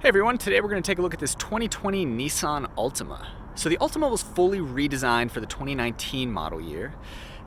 Hey everyone, today we're going to take a look at this 2020 Nissan Altima. So the Altima was fully redesigned for the 2019 model year.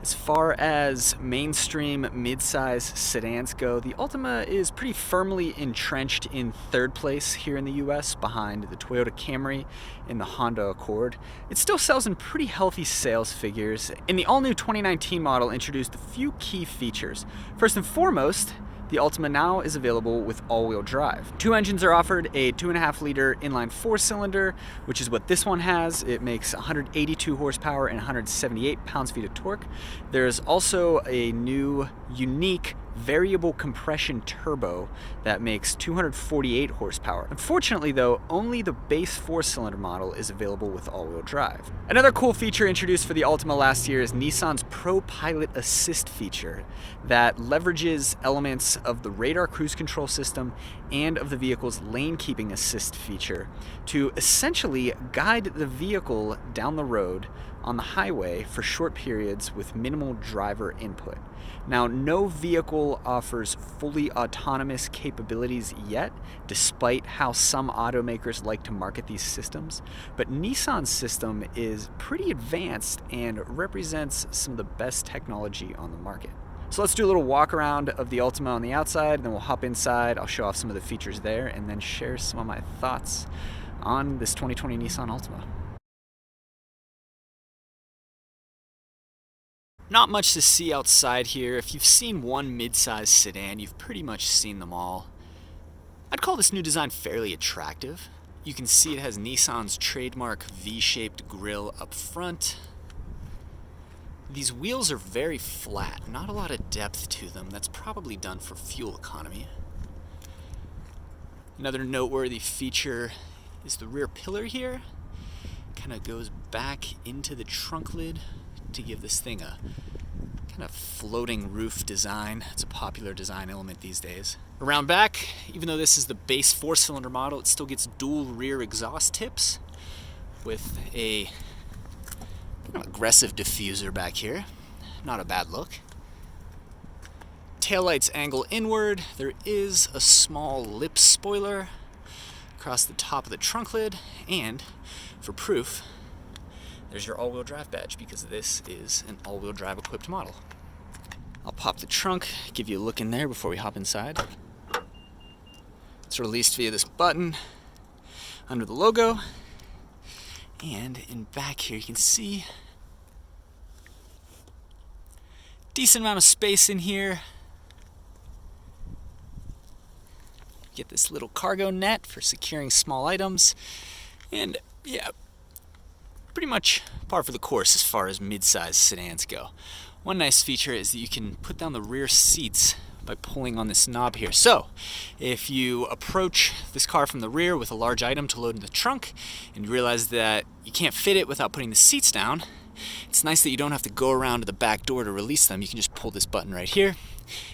As far as mainstream midsize sedans go, the Altima is pretty firmly entrenched in third place here in the US behind the Toyota Camry and the Honda Accord. It still sells in pretty healthy sales figures, and the all-new 2019 model introduced a few key features. First and foremost, the Altima now is available with all-wheel drive. Two engines are offered, a 2.5-liter inline four-cylinder, which is what this one has. It makes 182 horsepower and 178 pounds-feet of torque. There's also a new, unique variable compression turbo that makes 248 horsepower. Unfortunately though, only the base four-cylinder model is available with all-wheel drive. Another cool feature introduced for the Altima last year is Nissan's ProPilot Assist feature that leverages elements of the radar cruise control system and of the vehicle's lane keeping assist feature to essentially guide the vehicle down the road on the highway for short periods with minimal driver input. Now, no vehicle offers fully autonomous capabilities yet, despite how some automakers like to market these systems, but Nissan's system is pretty advanced and represents some of the best technology on the market. So let's do a little walk around of the Altima on the outside, and then we'll hop inside, I'll show off some of the features there, and then share some of my thoughts on this 2020 Nissan Altima. Not much to see outside here. If you've seen one midsize sedan, you've pretty much seen them all. I'd call this new design fairly attractive. You can see it has Nissan's trademark V-shaped grille up front. These wheels are very flat, not a lot of depth to them. That's probably done for fuel economy. Another noteworthy feature is the rear pillar here. Kind of goes back into the trunk lid to give this thing a kind of floating roof design. It's a popular design element these days. Around back, even though this is the base four-cylinder model, it still gets dual rear exhaust tips with a aggressive diffuser back here. Not a bad look. Taillights angle inward. There is a small lip spoiler across the top of the trunk lid, and for proof, there's your all-wheel drive badge, because this is an all-wheel drive equipped model. I'll pop the trunk, give you a look in there before we hop inside. It's released via this button under the logo. And in back here you can see decent amount of space in here. Get this little cargo net for securing small items. And yeah, pretty much par for the course as far as mid-size sedans go. One nice feature is that you can put down the rear seats by pulling on this knob here. So if you approach this car from the rear with a large item to load in the trunk and you realize that you can't fit it without putting the seats down, it's nice that you don't have to go around to the back door to release them. You can just pull this button right here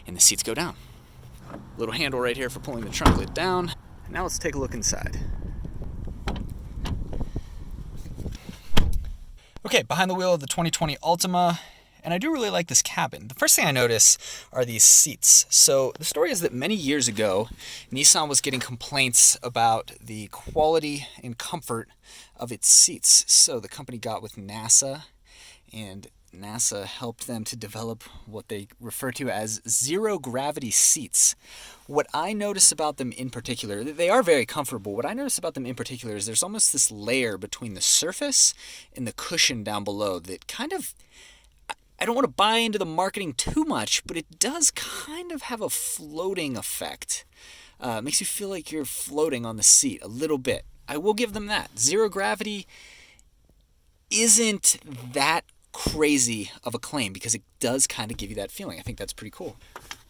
and the seats go down. Little handle right here for pulling the trunk lid down. And now let's take a look inside. Okay, behind the wheel of the 2020 Altima, and I do really like this cabin. The first thing I notice are these seats. So the story is that many years ago, Nissan was getting complaints about the quality and comfort of its seats. So the company got with NASA, and NASA helped them to develop what they refer to as zero-gravity seats. What I notice about them in particular, they are very comfortable. What I notice about them in particular is there's almost this layer between the surface and the cushion down below that kind of, I don't want to buy into the marketing too much, but it does kind of have a floating effect. It makes you feel like you're floating on the seat a little bit. I will give them that. Zero gravity isn't that crazy of a claim because it does kind of give you that feeling. I think that's pretty cool.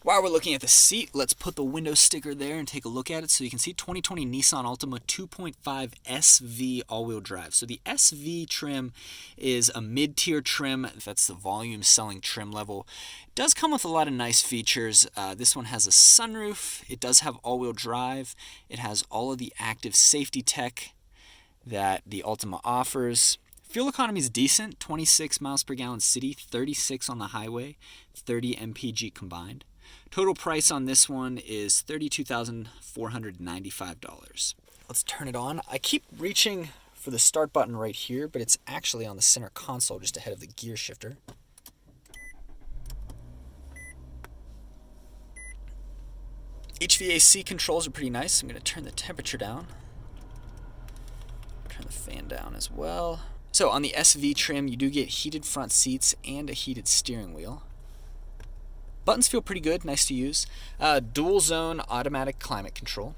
While we're looking at the seat, let's put the window sticker there and take a look at it. So you can see 2020 Nissan Altima 2.5 SV all-wheel drive. So the SV trim is a mid-tier trim. That's the volume selling trim level. It does come with a lot of nice features. This one has a sunroof. It does have all-wheel drive. It has all of the active safety tech that the Altima offers. Fuel economy is decent, 26 miles per gallon city, 36 on the highway, 30 mpg combined. Total price on this one is $32,495. Let's turn it on. I keep reaching for the start button right here, but it's actually on the center console just ahead of the gear shifter. HVAC controls are pretty nice. I'm going to turn the temperature down. Turn the fan down as well. So on the SV trim, you do get heated front seats and a heated steering wheel. Buttons feel pretty good, nice to use. Dual zone automatic climate control.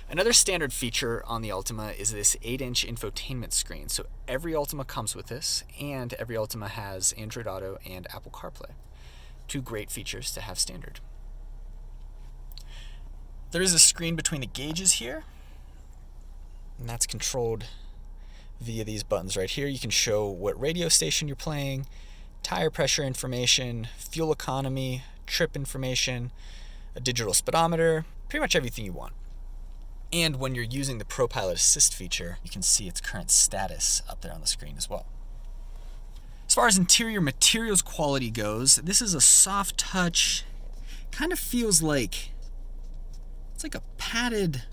Another standard feature on the Altima is this 8-inch infotainment screen. So every Altima comes with this, and every Altima has Android Auto and Apple CarPlay. Two great features to have standard. There is a screen between the gauges here, and that's controlled via these buttons right here. You can show what radio station you're playing, tire pressure information, fuel economy, trip information, a digital speedometer, pretty much everything you want. And when you're using the ProPilot Assist feature, you can see its current status up there on the screen as well. As far as interior materials quality goes, this is a soft touch, kind of feels like, it's like a padded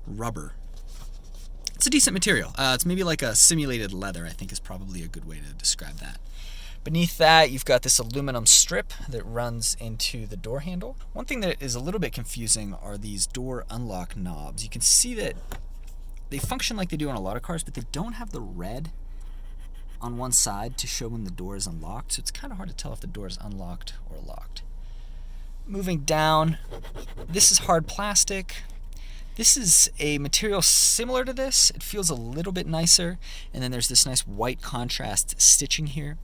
rubber. It's a decent material. It's maybe like a simulated leather, I think is probably a good way to describe that. Beneath that, you've got this aluminum strip that runs into the door handle. One thing that is a little bit confusing are these door unlock knobs. You can see that they function like they do on a lot of cars, but they don't have the red on one side to show when the door is unlocked, so it's kind of hard to tell if the door is unlocked or locked. Moving down, this is hard plastic. This is a material similar to this. It feels a little bit nicer, and then there's this nice white contrast stitching here.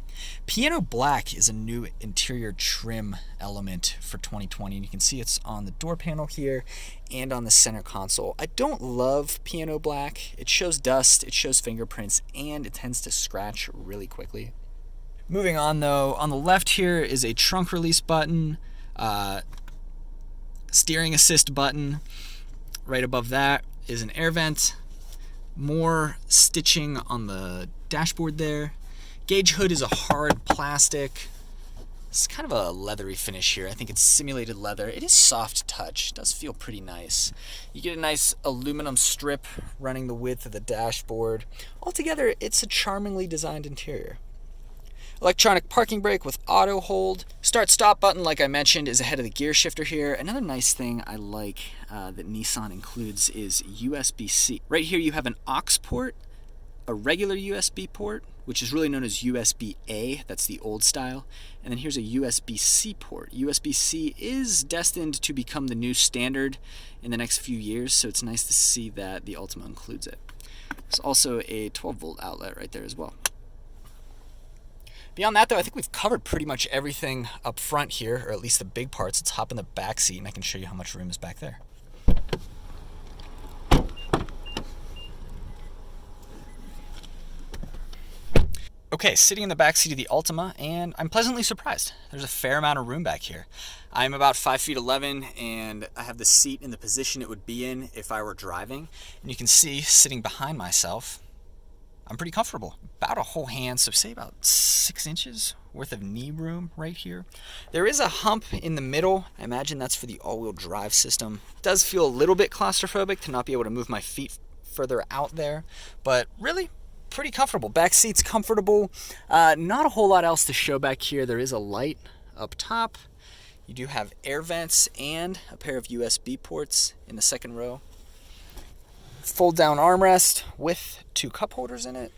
Piano black is a new interior trim element for 2020, and you can see it's on the door panel here and on the center console. I don't love piano black. It shows dust, it shows fingerprints, and it tends to scratch really quickly. Moving on though, on the left here is a trunk release button, steering assist button. Right above that is an air vent, more stitching on the dashboard there. Gauge hood is a hard plastic. It's kind of a leathery finish here. I think it's simulated leather. It is soft touch. It does feel pretty nice. You get a nice aluminum strip running the width of the dashboard. Altogether, it's a charmingly designed interior. Electronic parking brake with auto hold. Start-stop button, like I mentioned, is ahead of the gear shifter here. Another nice thing I like that Nissan includes is USB-C. Right here you have an aux port, a regular USB port, which is really known as USB-A, that's the old style, and then here's a USB-C port. USB-C is destined to become the new standard in the next few years, so it's nice to see that the Altima includes it. There's also a 12-volt outlet right there as well. Beyond that, though, I think we've covered pretty much everything up front here, or at least the big parts. Let's hop in the back seat and I can show you how much room is back there. Okay, sitting in the back seat of the Altima, and I'm pleasantly surprised. There's a fair amount of room back here. I'm about 5'11", and I have the seat in the position it would be in if I were driving. And you can see, sitting behind myself, I'm pretty comfortable. About a whole hand, so say about 6 inches worth of knee room right here. There is a hump in the middle. I imagine that's for the all-wheel drive system. It does feel a little bit claustrophobic to not be able to move my feet further out there, but really pretty comfortable. Back seat's comfortable. Not a whole lot else to show back here. There is a light up top. You do have air vents and a pair of USB ports in the second row. Fold down armrest with 2 cup holders in it.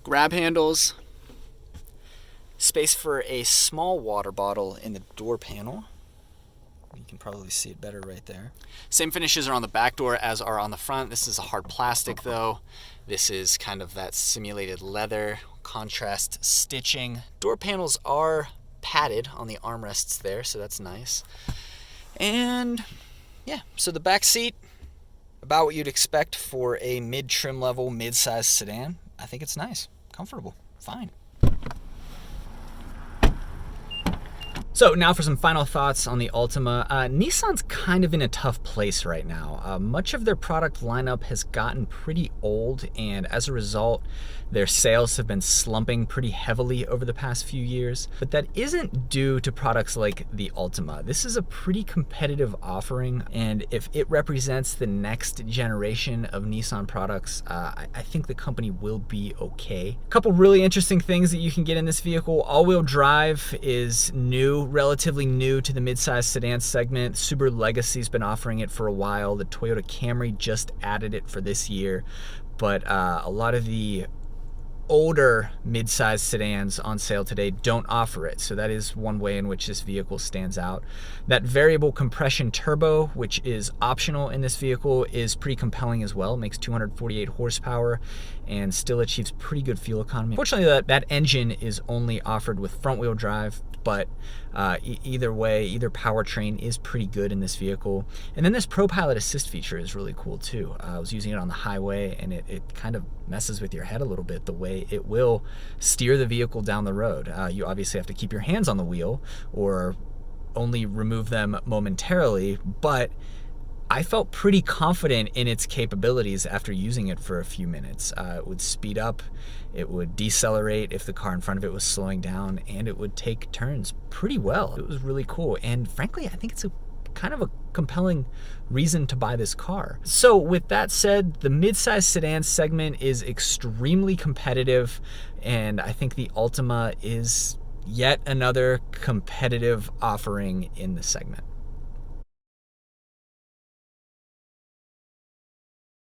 Grab handles. Space for a small water bottle in the door panel. You can probably see it better right there. Same finishes are on the back door as are on the front. This is a hard plastic though. This is kind of that simulated leather, contrast stitching. Door panels are padded on the armrests there, so that's nice. And yeah, so the back seat, about what you'd expect for a mid-trim level, mid-size sedan. I think it's nice, comfortable, fine. So now for some final thoughts on the Altima. Nissan's kind of in a tough place right now. Much of their product lineup has gotten pretty old, and as a result, their sales have been slumping pretty heavily over the past few years. But that isn't due to products like the Altima. This is a pretty competitive offering, and if it represents the next generation of Nissan products, I think the company will be okay. A couple really interesting things that you can get in this vehicle. All-wheel drive is new, relatively new to the midsize sedan segment. Subaru Legacy's been offering it for a while. The Toyota Camry just added it for this year, but a lot of the older midsize sedans on sale today don't offer it, so that is one way in which this vehicle stands out. That variable compression turbo, which is optional in this vehicle, is pretty compelling as well. It makes 248 horsepower and still achieves pretty good fuel economy. Fortunately, that engine is only offered with front-wheel drive, but either way, either powertrain is pretty good in this vehicle. And then this ProPilot assist feature is really cool too. I was using it on the highway, and it kind of messes with your head a little bit, the way it will steer the vehicle down the road. You obviously have to keep your hands on the wheel or only remove them momentarily, but I felt pretty confident in its capabilities after using it for a few minutes. It would speed up, it would decelerate if the car in front of it was slowing down, and it would take turns pretty well. It was really cool, and frankly, I think it's a kind of a compelling reason to buy this car. So with that said, the midsize sedan segment is extremely competitive, and I think the Altima is yet another competitive offering in the segment.